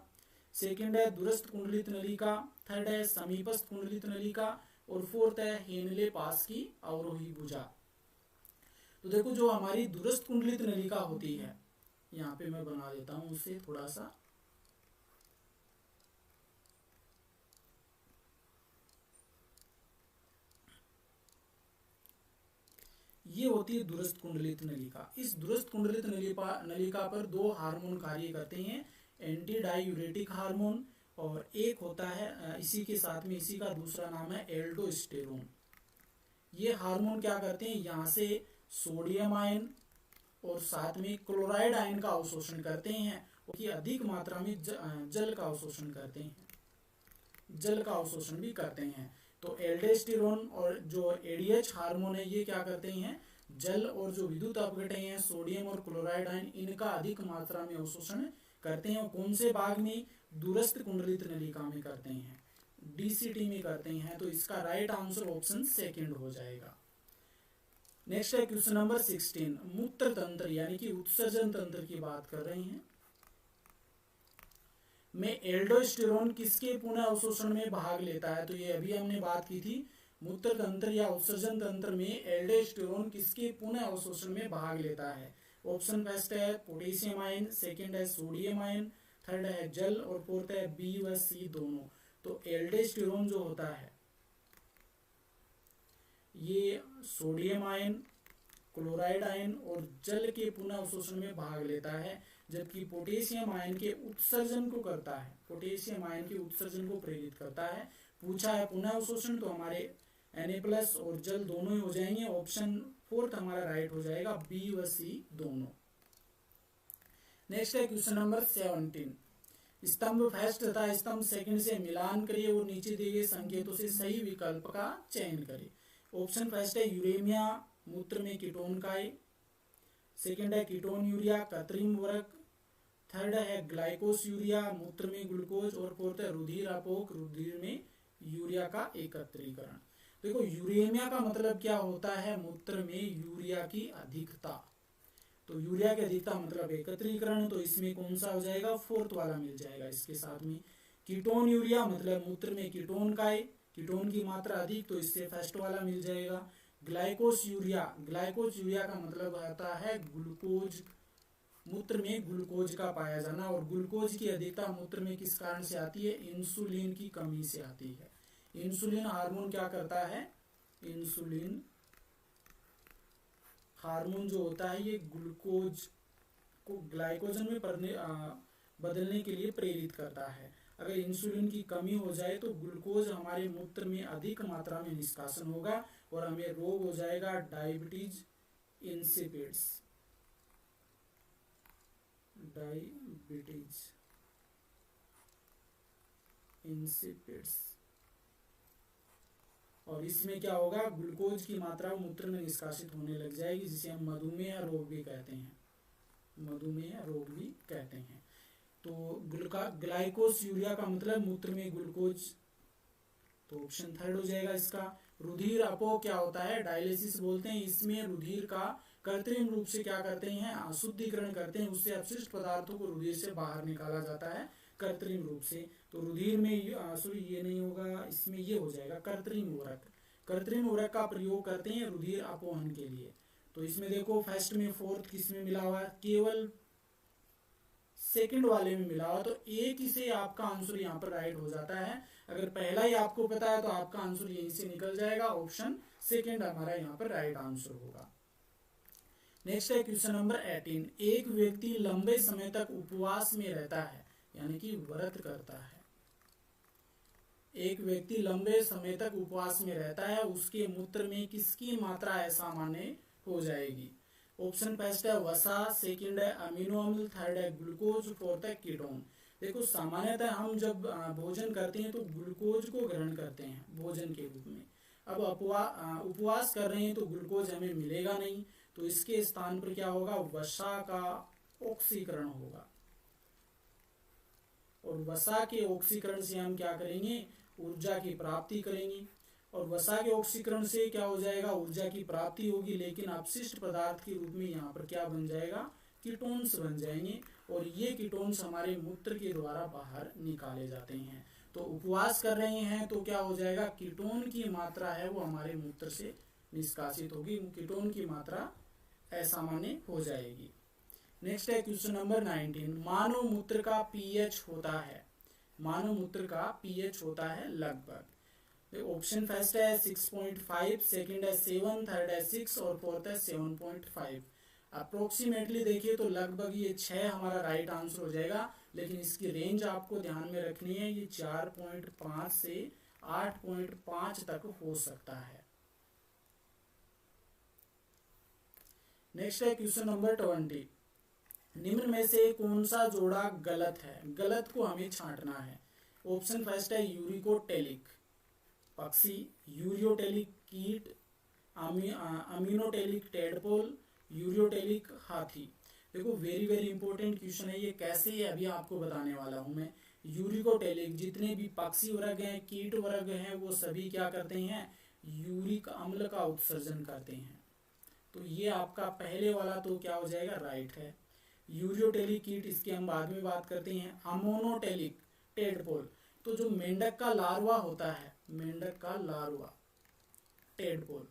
सेकंड है दूरस्थ कुंडलित नलिका, थर्ड है समीपस्थ कुंडलित नलिका, और फोर्थ है हेनले पास की अवरोही भुजा। तो देखो जो हमारी दूरस्थ कुंडलित नलिका होती है, यहाँ पे मैं बना देता हूं उसे थोड़ा सा, ये होती है दूरस्थ कुंडलित नलिका। इस दूरस्थ कुंडलित नलिका पर दो हार्मोन कार्य करते हैं, एंटी डायूरेटिक हार्मोन, और एक होता है इसी के साथ में, इसी का दूसरा नाम है एल्डोस्टेरोन। ये हार्मोन क्या करते हैं, यहाँ से सोडियम आयन और साथ में क्लोराइड आयन का अवशोषण करते हैं, और अधिक मात्रा में जल का अवशोषण करते हैं, जल का अवशोषण भी करते हैं। तो एल्डोस्टेरोन और जो एडीएच हार्मोन है, ये क्या करते हैं, जल और जो विद्युत अपघटन है सोडियम और क्लोराइड आयन, इनका अधिक मात्रा में अवशोषण करते हैं। और कौन से भाग में, दूरस्थ कुंडलित नलिका में करते हैं, डीसीटी में करते हैं। तो इसका राइट आंसर ऑप्शन सेकंड हो जाएगा। नेक्स्ट है क्वेश्चन नंबर 16। मूत्र तंत्र यानी कि उत्सर्जन तंत्र की बात कर रहे हैं। में एल्डोस्टेरोन किसके पुनः अवशोषण में भाग लेता है। तो ये अभी हमने बात की थी। मूत्र तंत्र या उत्सर्जन तंत्र में एल्डोस्टेरोन किसके पुनः अवशोषण में भाग लेता है। ऑप्शन फर्स्ट है पोटेशियम आयन, सेकंड है सोडियम आयन, थर्ड है जल, और फोर्थ है बी व सी दोनों। तो एल्डोस्टेरोन जो होता है ये सोडियम आयन, क्लोराइड आयन और जल के पुनः अवशोषण में भाग लेता है, जबकि पोटेशियम आयन के उत्सर्जन को करता है, पोटेशियम आयन के उत्सर्जन को प्रेरित करता है। पूछा है पुनः अवशोषण, तो हमारे Na+ और जल दोनों ही हो जाएंगे। ऑप्शन फोर्थ हमारा राइट हो जाएगा, बी व सी दोनों। नेक्स्ट है क्वेश्चन नंबर 17। स्तंभ फर्स्ट तथा स्तंभ सेकंड से मिलान करिए और नीचे दिए गए संकेतों से सही विकल्प का चयन करें। ऑप्शन फर्स्ट है यूरेमिया, मूत्र में कीटोन काय। सेकंड है कीटोन यूरिया, कृत्रिम उर्वरक। थर्ड है ग्लाइकोस यूरिया, मूत्र में ग्लूकोज। और फोर्थ है रुधिर अपोक, रुधिर में यूरिया का एकत्रीकरण। देखो यूरेमिया का मतलब क्या होता है, मूत्र में यूरिया की अधिकता। तो यूरिया की अधिकता मतलब एकत्रीकरण, तो इसमें कौन सा हो जाएगा, फोर्थ वाला मिल जाएगा इसके साथ में। कीटोन यूरिया मतलब मूत्र में कीटोन काय, कीटोन की मात्रा अधिक, तो इससे फर्स्ट वाला मिल जाएगा। ग्लाइकोस यूरिया, ग्लाइकोस यूरिया का मतलब होता है ग्लूकोज, मूत्र में ग्लूकोज का पाया जाना। और ग्लूकोज की अधिकता मूत्र में किस कारण से आती है, इंसुलिन की कमी से आती है। इंसुलिन हार्मोन क्या करता है, इंसुलिन हार्मोन जो होता है ये ग्लूकोज को ग्लाइकोजन में बदलने के लिए प्रेरित करता है। अगर इंसुलिन की कमी हो जाए तो ग्लूकोज हमारे मूत्र में अधिक मात्रा में निष्कासन होगा और हमें रोग हो जाएगा डायबिटीज इंसिपिड्स, डायबिटीज इंसिपिड्स। और इसमें क्या होगा, ग्लूकोज की मात्रा मूत्र में निष्कासित होने लग जाएगी, जिसे हम मधुमेह रोग भी कहते हैं, मधुमेह रोग भी कहते हैं। तो ग्लाइकोस यूरिया का मतलब मूत्र में ग्लूकोज, तो ऑप्शन थर्ड हो जाएगा इसका। रुधिर अपो क्या होता है, डायलिसिस बोलते हैं। इसमें रुधिर का कृत्रिम रूप से क्या करते हैं, अशुद्धिकरण करते हैं, उससे अपशिष्ट पदार्थों को रुधिर से बाहर निकाला जाता है कृत्रिम रूप से। तो रुधिर में सॉरी ये नहीं होगा, इसमें ये हो जाएगा कृत्रिम उर्वरक। कृत्रिम उर्वरक का प्रयोग करते हैं रुधिर अपोहन के लिए। तो इसमें देखो फर्स्ट में फोर्थ किसमें मिला हुआ है, केवल सेकंड वाले में मिला हुआ, तो एक ही से आपका आंसर यहाँ पर राइट हो जाता है। अगर पहला ही आपको पता है तो आपका आंसर यहीं से निकल जाएगा, ऑप्शन सेकंड हमारा यहाँ पर राइट आंसर होगा। नेक्स्ट है क्वेश्चन नंबर 18। एक व्यक्ति लंबे समय तक उपवास में रहता है, यानी कि व्रत करता है। एक व्यक्ति लंबे समय तक उपवास में रहता है, उसके मूत्र में किसकी मात्रा असामान्य हो जाएगी। ऑप्शन फर्स्ट है वसा, सेकंड है अमीनो अम्ल, थर्ड है ग्लूकोज, फोर्थ है कीटोन। देखो सामान्यतः हम जब भोजन करते हैं तो ग्लूकोज को ग्रहण करते हैं भोजन के रूप में। अब उपवास कर रहे हैं तो ग्लूकोज हमें मिलेगा नहीं, तो इसके स्थान पर क्या होगा, वसा का ऑक्सीकरण होगा। और वसा के ऑक्सीकरण से हम क्या करेंगे, ऊर्जा की प्राप्ति करेंगे। और वसा के ऑक्सीकरण से क्या हो जाएगा, ऊर्जा की प्राप्ति होगी, लेकिन अपशिष्ट पदार्थ के रूप में यहाँ पर क्या बन जाएगा, कीटोन्स बन जाएंगे। और ये कीटोन्स हमारे मूत्र के द्वारा बाहर निकाले जाते हैं। तो उपवास कर रहे हैं तो क्या हो जाएगा, कीटोन की मात्रा है वो हमारे मूत्र से निष्कासित होगी, कीटोन की मात्रा असामान्य हो जाएगी। नेक्स्ट है क्वेश्चन नंबर 19। मानव मूत्र का पीएच होता है, मानव मूत्र का पीएच होता है लगभग। ऑप्शन फर्स्ट है 6.5, सेकंड है 7, थर्ड है 6 और फोर्थ है 7.5। अप्रोक्सीमेटली देखिए तो लगभग ये 6 हमारा राइट आंसर हो जाएगा, लेकिन इसकी रेंज आपको ध्यान में रखनी है, ये 4.5 से 8.5 तक हो सकता है। नेक्स्ट है क्वेश्चन नंबर 20। निम्न में से कौन सा जोड़ा गलत है, गलत को हमें छांटना है। ऑप्शन फर्स्ट है यूरिकोटेलिक पक्षी, यूरियोटेलिक कीट, अमीनोटेलिक टेडपोल, यूरियोटेलिक हाथी। देखो वेरी वेरी इंपॉर्टेंट क्वेश्चन है ये, कैसे है अभी आपको बताने वाला हूं मैं। यूरिकोटेलिक जितने भी पक्षी वर्ग हैं, कीट वर्ग हैं, वो सभी क्या करते हैं, यूरिक अम्ल का उत्सर्जन करते हैं। तो ये आपका पहले वाला तो क्या हो जाएगा, राइट है। यूरियोटेलिक कीट इसकी हम बाद में बात करते हैं। अमोनोटेलिक टेडपोल, तो जो मेंढक का लार्वा होता है, मेंढक का लार्वा टेडपोल,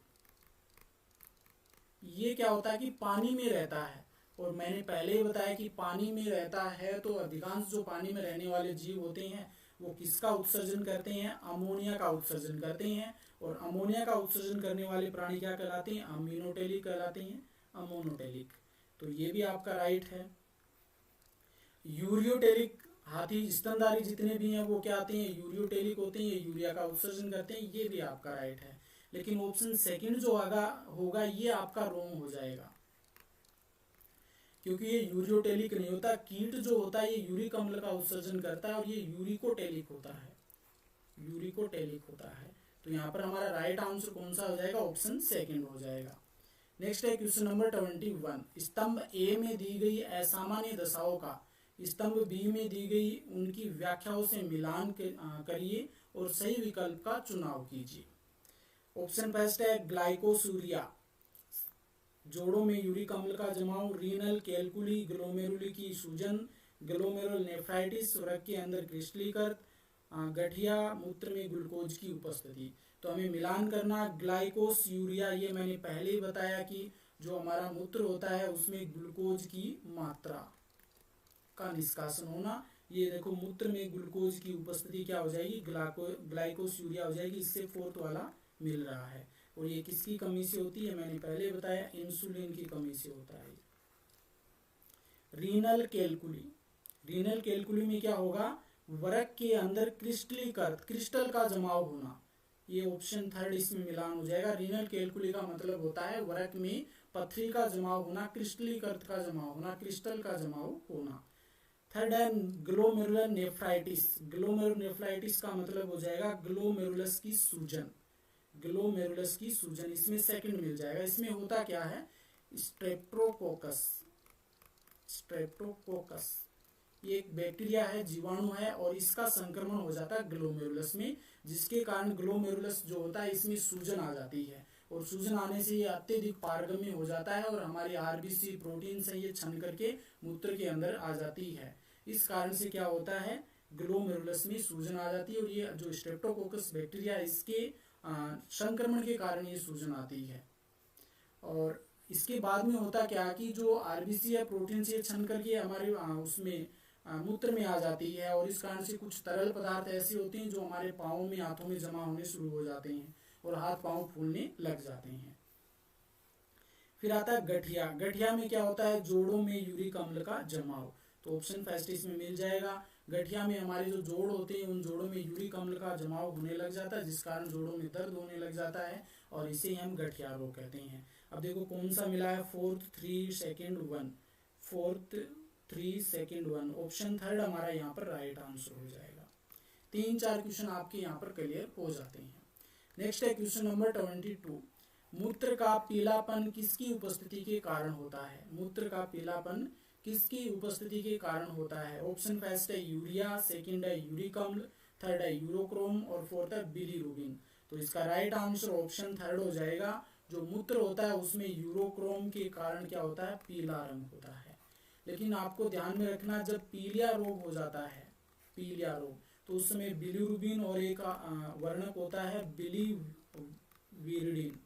ये क्या होता है कि पानी में रहता है। और मैंने पहले ही बताया कि पानी में रहता है तो अधिकांश जो पानी में रहने वाले जीव होते हैं वो किसका उत्सर्जन करते हैं, अमोनिया का उत्सर्जन करते हैं। और अमोनिया का उत्सर्जन करने वाले प्राणी क्या कहलाते हैं, अमीनोटेलिक कहलाते हैं, अमोनोटेलिक। तो ये भी आपका राइट है। यूरियोटेलिक हाथी स्तनधारी जितने भी हैं वो क्या आते हैं, यूरियोटेलिक होते हैं, ये यूरिया का उत्सर्जन करते हैं, ये भी आपका राइट है। लेकिन ऑप्शन सेकंड जो आगा होगा ये आपका रॉन्ग हो जाएगा। क्योंकि ये यूरियोटेलिक नहीं होता। कीट जो होता है ये यूरिक अम्ल का उत्सर्जन करता है और ये यूरिकोटेलिक होता है, यूरिकोटेलिक होता है। तो यहाँ पर हमारा राइट आंसर कौन सा हो जाएगा, ऑप्शन सेकंड हो जाएगा। नेक्स्ट है क्वेश्चन नंबर 21। स्तंभ ए में दी गई असामान्य दशाओं का स्तंभ बी में दी गई उनकी व्याख्याओं से मिलान करिए और सही विकल्प का चुनाव कीजिए। ऑप्शन फर्स्ट है ग्लाइकोसूरिया, जोड़ों में यूरिक अम्ल का जमाव, रीनल कैलकुली, ग्लोमेरुली की सूजन, ग्लोमेरुल नेफ्राइटिस, रक्त के अंदर क्रिस्टलीकृत, गठिया, मूत्र में ग्लूकोज की उपस्थिति। तो हमें मिलान करना ग्लाइकोसूरिया, ये मैंने पहले ही बताया कि जो हमारा मूत्र होता है उसमें ग्लूकोज की मात्रा का निष्कासन होना। ये देखो मूत्र में ग्लूकोज की उपस्थिति क्या हो जाएगी, ग्लाइकोसूरिया हो जाएगी। इससे फोर्थ वाला मिल रहा है। और ये किसकी कमी से होती है, मैंने पहले बताया इंसुलिन की कमी से होता है। रीनल कैलकुली, रीनल कैलकुली में क्या होगा, वरक के अंदर क्रिस्टलीकृत, क्रिस्टल का जमाव होना। ये ऑप्शन थर्ड इसमें मिलान हो जाएगा। रीनल कैलकुली का मतलब होता है वरक में पथरी का जमाव होना, क्रिस्टलीकृत का जमाव होना, क्रिस्टल का जमाव होना। थर्ड है ग्लोमेरुलर नेफ्राइटिस, ग्लोमेरुलर नेफ्राइटिस का मतलब हो जाएगा ग्लोमेरुलस की सूजन, ग्लोमेरुलस की सूजन, इसमें सेकंड मिल जाएगा। इसमें होता क्या है, स्ट्रेप्टोकोकस, स्ट्रेप्टोकोकस ये एक बैक्टीरिया है, जीवाणु है, और इसका संक्रमण हो जाता है ग्लोमेरुलस में, जिसके कारण ग्लोमेरुलस जो होता है इसमें सूजन आ जाती है। और सूजन आने से ये अत्यधिक पारगम्य हो जाता है और हमारी आरबीसी प्रोटीन से ये छन करके मूत्र के अंदर आ जाती है। इस कारण से क्या होता है, ग्लोमेरुलस में सूजन आ जाती है। और ये जो स्ट्रेप्टोकोकस बैक्टीरिया इसके संक्रमण के कारण ये सूजन आती है। और इसके बाद में होता क्या कि जो आरबीसी है प्रोटीन से छन करके हमारे उसमें मूत्र में आ जाती है। और इस कारण से कुछ तरल पदार्थ ऐसे होते हैं जो हमारे पाँवों में, हाथों में जमा होने शुरू हो जाते हैं और हाथ पाँव फूलने लग जाते हैं। फिर आता है गठिया, गठिया में क्या होता है, जोड़ों में यूरिक अम्ल का जमाव। तो ऑप्शन फर्स्ट इसमें मिल जाएगा। गठिया में हमारे जो जोड़ होते हैं उन जोड़ों में यूरिक अम्ल का जमाव होने लग जाता है, जिस कारण जोड़ों में दर्द होने लग जाता है और इसे हम गठिया रोग कहते हैं। अब देखो कौन सा मिला है, 4, 3, 2, 1, 4, 3, 2, 1, ऑप्शन थर्ड हमारा यहाँ पर राइट आंसर हो जाएगा। 3-4 क्वेश्चन आपके यहाँ पर क्लियर हो जाते हैं। नेक्स्ट है क्वेश्चन नंबर 22। मूत्र का पीलापन किसकी उपस्थिति के कारण होता है, मूत्र का पीलापन किसकी उपस्थिति के कारण होता है। ऑप्शन फर्स्ट है यूरिया, सेकंड है यूरिक अम्ल, थर्ड है यूरोक्रोम और फोर्थ है बिलीरुबिन। तो इसका राइट आंसर ऑप्शन थर्ड हो जाएगा। जो मूत्र होता है उसमें यूरोक्रोम के कारण क्या होता है, पीला रंग होता है। लेकिन आपको ध्यान में रखना, जब पीलिया रोग हो जाता है, पीलिया रोग, तो उस समय बिलीरुबिन और एक वर्णक होता है बिलीविरिडिन,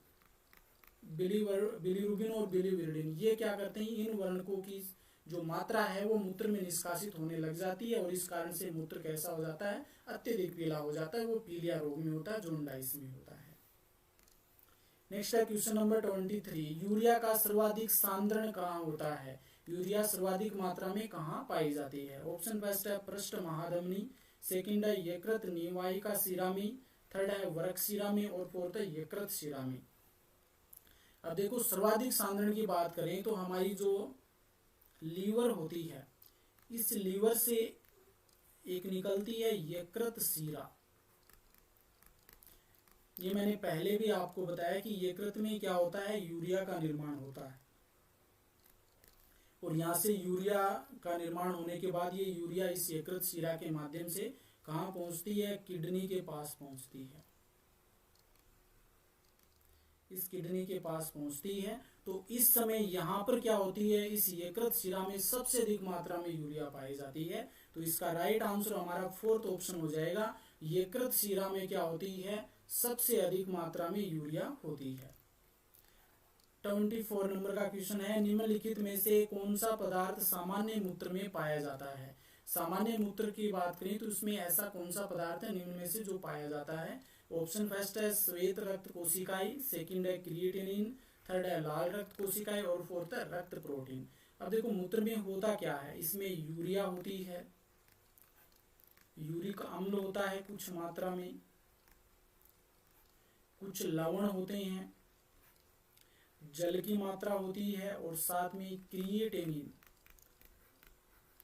बिलीरुबिन और बिलीविरिडिन, ये क्या करते हैं, इन वर्णकों की जो मात्रा है वो मूत्र में निष्कासित होने लग जाती है और इस कारण से मूत्र कैसा हो जाता है, अत्यधिक पीला हो जाता है। वो पीलिया रोग में होता है, जोंडाइस में होता है। नेक्स्ट है क्वेश्चन नंबर 23। यूरिया का सर्वाधिक सांद्रण कहाँ होता है, यूरिया सर्वाधिक मात्रा में कहाँ पाई जाती है। ऑप्शन फर्स्ट है पृष्ठ महाधमनी, सेकंड है यकृत निवाहिका शिरा में, थर्ड है वृक्क शिरा में और फोर्थ है यकृत शिरा में। अब देखो सर्वाधिक सांद्रण की बात करें तो हमारी जो लीवर होती है, इस लीवर से एक निकलती है यकृत शिरा। ये मैंने पहले भी आपको बताया कि यकृत में क्या होता है, यूरिया का निर्माण होता है। और यहाँ से यूरिया का निर्माण होने के बाद ये यूरिया इस यकृत शिरा के माध्यम से कहाँ पहुंचती है, किडनी के पास पहुंचती है, इस किडनी के पास पहुंचती है। तो इस समय यहाँ पर क्या होती है, इस यकृत शिरा में सबसे अधिक मात्रा में यूरिया पाई जाती है। तो इसका राइट आंसर हमारा फोर्थ ऑप्शन हो जाएगा। यकृत शिरा में क्या होती है, सबसे अधिक मात्रा में यूरिया होती है। 24 नंबर का क्वेश्चन है, निम्नलिखित में से कौन सा पदार्थ सामान्य मूत्र में पाया जाता है। सामान्य मूत्र की बात करें तो उसमें ऐसा कौन सा पदार्थ है निम्न में से जो पाया जाता है। ऑप्शन फर्स्ट है श्वेत रक्त कोशिकाएं, सेकंड है क्रिएटिनिन, थर्ड है लाल रक्त कोशिकाएं और फोर्थ है रक्त प्रोटीन। अब देखो मूत्र में होता क्या है, इसमें यूरिया होती है, यूरिक अम्ल होता है कुछ मात्रा में, कुछ लवण होते हैं, जल की मात्रा होती है और साथ में क्रिएटिनिन,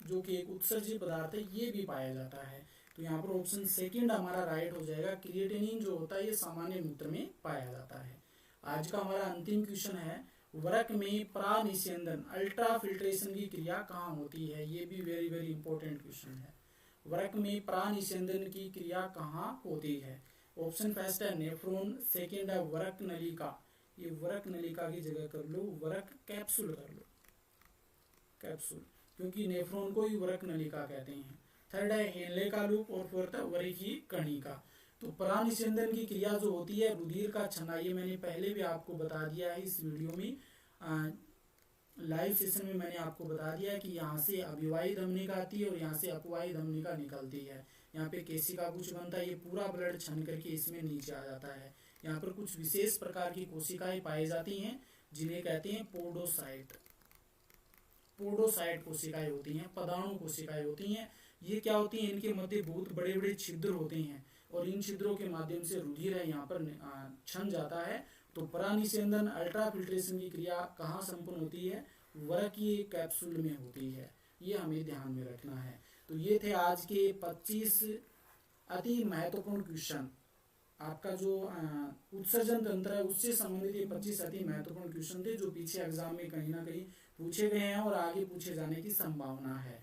जो कि एक उत्सर्जी पदार्थ है, ये भी पाया जाता है। तो यहाँ पर ऑप्शन सेकंड हमारा राइट हो जाएगा। क्रिएटिनिन जो होता है ये सामान्य मूत्र में पाया जाता है। आज का हमारा अंतिम क्वेश्चन है, वरक में प्रानिस्यंदन अल्ट्रा फिल्ट्रेशन की क्रिया कहाँ होती है? ये भी वेरी वेरी इंपॉर्टेंट क्वेश्चन है। वरक में प्रानिस्यंदन की क्रिया कहाँ होती है? ऑप्शन फर्स्ट है नेफ्रॉन, सेकंड है वरक नलिका, ये वरक नलिका की जगह कर लो वरक कैप्सूल कर लो, कैप्सूल, क्योंकि नेफ्रॉन को ही वरक नलिका कहते हैं। थर्ड है हेनले का लूप और फोर्थ है वरिकी कणिका। तो प्रानिस्यंदन की क्रिया जो होती है रुधिर का छना, ये मैंने पहले भी आपको बता दिया है इस वीडियो में, लाइव सेशन में मैंने आपको बता दिया कि यहाँ से अभिवाही धमनिका आती है और यहाँ से अपवाही धमनिका निकलती है। यहाँ पे केशिका कुछ बनता है, ये पूरा ब्लड छन करके इसमें नीचे आ जाता है। यहाँ पर कुछ विशेष प्रकार की कोशिकाएं पाई जाती हैं जिन्हें कहते हैं पोडोसाइट। पोडोसाइट कोशिकाएं होती हैं, पदाणु कोशिकाएं होती हैं। ये क्या होती हैं? इनके मध्य बहुत बड़े बड़े छिद्र होते हैं और इन छिद्रों के माध्यम से रुधिर है यहाँ पर छन जाता है। तो प्रानिस्यंदन अल्ट्रा फिल्ट्रेशन की क्रिया कहाँ संपन्न होती है? वरकीय कैप्सूल में होती है। ये हमें ध्यान में रखना है। तो ये थे आज के 25 अति महत्वपूर्ण क्वेश्चन। आपका जो उत्सर्जन तंत्र है उससे संबंधित ये 25 अति महत्वपूर्ण क्वेश्चन थे जो पीछे एग्जाम में कहीं ना कहीं पूछे गए हैं और आगे पूछे जाने की संभावना है।